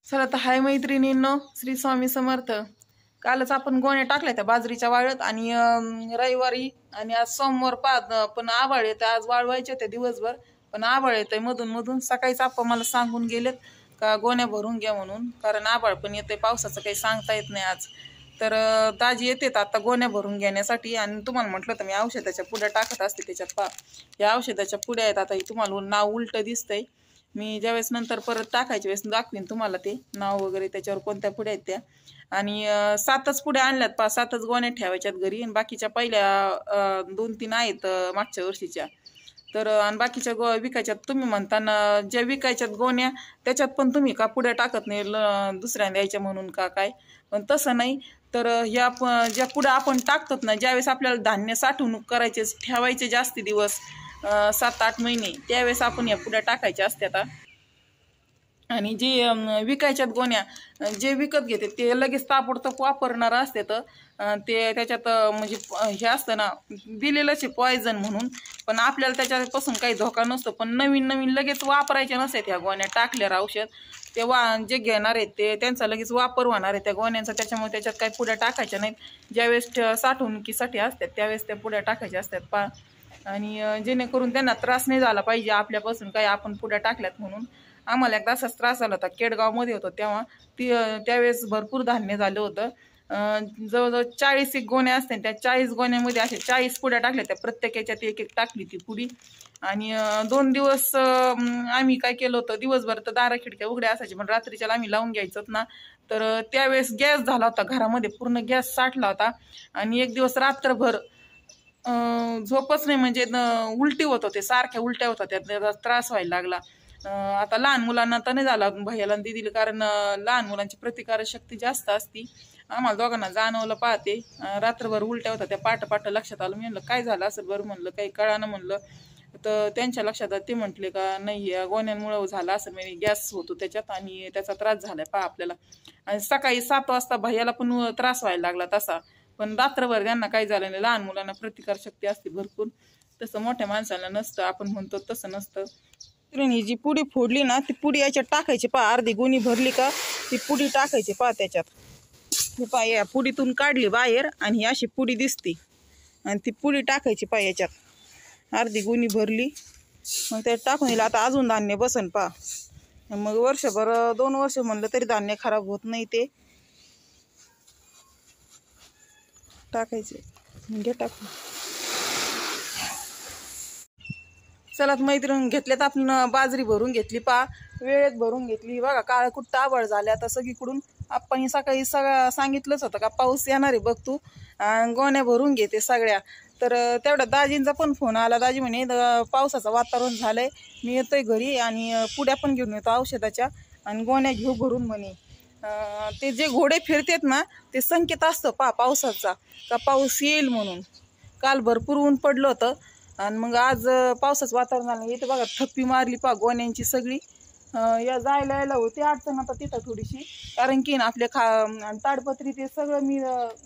चला तर हाय मैत्रिणींनो, श्री स्वामी समर्थ। कालच आपण गोण्या टाकल्या त्या बाजरीच्या वाळत आणि रविवारी आणि आज सोमवार पण आभाळ येते। आज वाळवायचे होते दिवसभर पण आभाळ येते मधून मधून। सकाळीच आपण मला सांगून गेलेत का गोण्या भरून घ्या म्हणून, कारण आभाळ पण येते, पावसाचं काही सांगता येत नाही आज। तर दाजी येतात आता गोण्या भरून घेण्यासाठी। आणि तुम्हाला म्हटलं तर मी औषधाच्या पुड्या टाकत असते त्याच्यात या औषधाच्या पुड्या आहेत। आता ही तुम्हाला नाव उलट दिसतंय, मी ज्यावेळेस नंतर परत टाकायच्या वेळेस दाखवीन तुम्हाला ते नाव वगैरे त्याच्यावर कोणत्या पुड्या आहेत त्या। आणि 7च पुड्या आणल्यात 7च गोण्या ठेवायच्यात घरी, आणि बाकीच्या पहिल्या 2-3 आहेत मागच्या वर्षीच्या। तर आणि बाकीच्या विकायच्यात तुम्ही म्हणताना ज्या विकायच्यात गोण्या त्याच्यात पण तुम्ही का पुड्या टाकत नाही दुसऱ्या द्यायच्या म्हणून का काय, पण तसं नाही। तर ह्या ज्या पुड्या आपण टाकतात ना, ज्यावेळेस आपल्याला धान्य साठवणूक करायचे ठेवायचे जास्ती दिवस 7-8 महिने, त्यावेळेस आपण या पुड्या टाकायच्या असतात। आणि जे विकायच्यात गोण्या जे विकत घेते ते लगेच ताबडतोब वापरणार असतात ते। त्याच्यात म्हणजे हे असतं ना दिलेलंच आहे पॉयझन म्हणून, पण आपल्याला त्याच्यापासून काही धोका नसतो। पण नवीन नवीन लगेच वापरायच्या नसतात ह्या गोण्या टाकल्यावर औषध, ते जे घेणार आहेत ते त्यांचा लगेच वापर होणार आहे त्या गोण्यांचा, त्याच्यामुळे त्याच्यात काही पुड्या टाकायच्या नाहीत। ज्यावेळेस साठवणुकीसाठी असतात त्यावेळेस त्या पुड्या टाकायच्या असतात आणि जेणेकरून त्यांना त्रास नाही झाला पाहिजे आपल्यापासून काही आपण पुड्या टाकल्यात म्हणून। आम्हाला एकदा असाच त्रास झाला होता, केडगावमध्ये होतो तेव्हा। त्यावेळेस भरपूर धान्य झालं होतं, जवळजवळ 40 गोण्या असतात, त्या 40 गोण्यामध्ये अशा 40 पुड्या टाकल्या त्या, प्रत्येकाच्यात एक एक टाकली ती पुडी। आणि 2 दिवस आम्ही काय केलं होतं, दिवसभर तर दारा खिडक्या उघड्या असायच्या पण रात्रीच्याला आम्ही लावून घ्यायचो ना। तर त्यावेळेस गॅस झाला होता घरामध्ये, पूर्ण गॅस साठला होता। आणि एक दिवस रात्रभर झोपच नाही, म्हणजे उलटी होत होते, सारख्या उलट्या होत होत्या, त्याचा त्रास व्हायला लागला। आता लहान मुलांना तर नाही झाला भैयाला दिदीला, कारण लहान मुलांची प्रतिकारशक्ती जास्त असती। आम्हाला दोघांना जाणवलं पाहते, रात्रभर उलट्या होत्या त्या। पाट लक्षात आलं, मी म्हणलं काय झालं असं बरं, म्हणलं काही कळानं म्हणलं। तर त्यांच्या लक्षात ते म्हटले का नाही गोण्यांमुळे झालं असं, म्हणजे गॅस होतो त्याच्यात आणि त्याचा त्रास झालाय आपल्याला। आणि सकाळी 7 वाजता भैयाला पण त्रास व्हायला लागला तसा, पण रात्रभर त्यांना काही झालं नाही। लहान मुलांना प्रतिकारशक्ती असते भरपूर, तसं मोठ्या माणसाला नसतं, आपण म्हणतो तसं नसतं। ही जी पुडी फोडली ना ती पुडी याच्यात टाकायची अर्धी गुणी भरली का ती पुडी टाकायची त्याच्यात। हे या पुडीतून काढली बाहेर आणि ही अशी पुडी दिसते, आणि ती पुडी टाकायची याच्यात। अर्धी गुणी भरली मग त्यात टाकून दिलं। आता अजून धान्य बसन मग वर्षभर 2 वर्ष म्हणलं तरी धान्य खराब होत नाही ते टाकायचे। घे टाकून। चला मैत्रीण, घेतल्यात आपण बाजरी भरून घेतली वेळेत भरून घेतली बघा। काळ कुट्ट आभाळ झाले आता सगळीकडून। आपण सकाळी सांगितलंच होतं का पाऊस येणार आहे बघ तू, गोण्या भरून घेते सगळ्या। तर तेवढा दाजींचा पण फोन आला, दाजी म्हणे पावसाचं वातावरण झालंय, मी येतोय घरी आणि पुड्या पण घेऊन येतो औषधाच्या आणि गोण्या घेऊ भरून म्हणे। ते जे घोडे फिरतात ना ते संकेत असतं पावसाचा का पाऊस येईल म्हणून। काल भरपूर ऊन पडलं होतं आणि मग आज पावसाचं वातावरण झालं। इथे बघा थप्पी मारली गोण्यांची सगळी। या जायला यायला होती अडचण आता तिथं थोडीशी, कारण की ना आपल्या ताडपत्री ते सगळं मी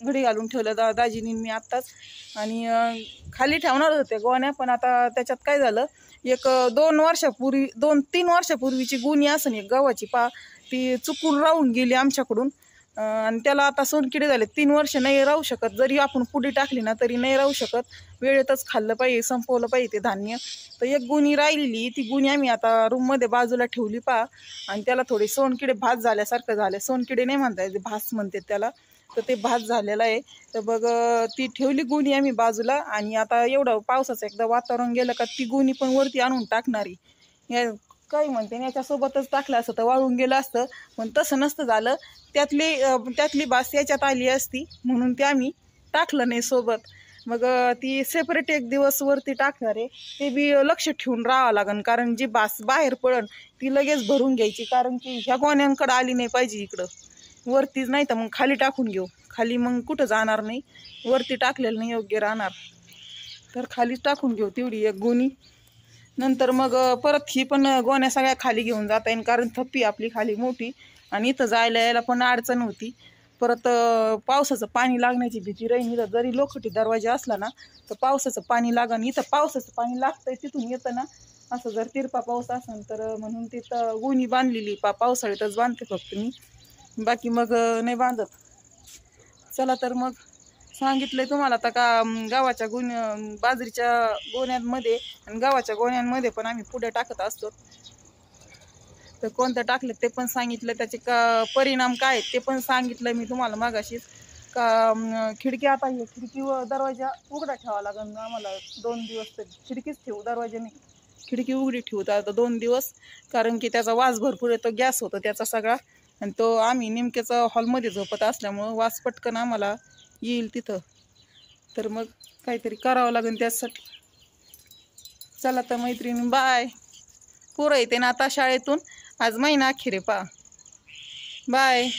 घडी घालून ठेवलं दाजीनी मी आत्ताच। आणि खाली ठेवणार होते गोण्या, पण आता त्याच्यात काय झालं, एक 2-3 वर्षापूर्वीची गुणी असं एक गव्हाची ती चुकून राहून गेली आमच्याकडून। आणि त्याला आता सोनकिडे झाले, 3 वर्ष नाही राहू शकत, जरी आपण पुडी टाकली ना तरी नाही राहू शकत। वेळेतच खाल्लं पाहिजे, संपवलं पाहिजे ते धान्य। तर एक गुणी राहिली, ती गुणी आम्ही आता रूममध्ये बाजूला ठेवली आणि त्याला थोडे सोनकिडे भात झाल्यासारखं झालं। सोनकिडे नाही म्हणता येते, भास म्हणते त्याला, तर ते भात झालेला आहे। तर बघ ती ठेवली गुणी आम्ही बाजूला, आणि आता एवढं पावसाचं एकदा वातावरण गेलं का ती गुणी पण वरती आणून टाकणारी। काही म्हणते याच्यासोबतच टाकलं असतं तर वाळून गेलं असतं, पण तसं नसतं झालं। त्यातली बास याच्यात आली असती म्हणून ते आम्ही टाकलं नाही सोबत। मग ती सेपरेट एक दिवस वरती टाकणार आहे, ते बी लक्ष ठेवून राहावं लागेल, कारण जी बास बाहेर पडन ती लगेच भरून घ्यायची, कारण की ह्या गोण्यांकडे आली नाही पाहिजे इकडं वरतीच, नाही तर मग खाली टाकून घेऊ। खाली मग कुठं जाणार नाही, वरती टाकलेलं नाही योग्य राहणार, तर खालीच टाकून घेऊ तेवढी एक गुणी। नंतर मग परत ही पण गोण्या सगळ्या खाली घेऊन जाता येईल, कारण थप्पी आपली खाली मोठी आणि इथं जायला यायला पण अडचण होती। परत पावसाचं पाणी लागण्याची भीती राहील, इथं जरी लोखंडी दरवाजा असला ना तर पावसाचं पाणी लागन। इथं पावसाचं पाणी लागतंय तिथून येतं ना, असं जर तिरपा पाऊस असेल तर म्हणून तिथं गोणी बांधलेली पावसाळ्यातच बांधते फक्त मी, बाकी मग नाही बांधत. चला तर मग सांगितलंय तुम्हाला आता का गव्हाच्या बाजरीच्या गोण्यांमध्ये आणि गव्हाच्या गोण्यांमध्ये पण आम्ही पुढे टाकत असतो. तर कोणतं टाकलं ते पण सांगितलं, त्याचे परिणाम काय आहेत ते पण सांगितलं मी तुम्हाला मागाशीच. का खिडकी आता ही खिडकी व दरवाजा उघडा ठेवावा लागेल आम्हाला 2 दिवस तरी. खिडकीच ठेवू, दरवाजा नाही, खिडकी उघडी ठेवू आता 2 दिवस, कारण की त्याचा वास भरपूर येतो, गॅस होतो त्याचा सगळा. आणि तो आम्ही नेमकेच हॉलमध्ये झोपत असल्यामुळं वास पटकन आम्हाला येईल तिथं. तर मग काहीतरी करावं लागेल त्यासाठी. चला तर मैत्रिणी, बाय. पोरं येते ना आता शाळेतून, आज महिना अखेर आहे पा. बाय.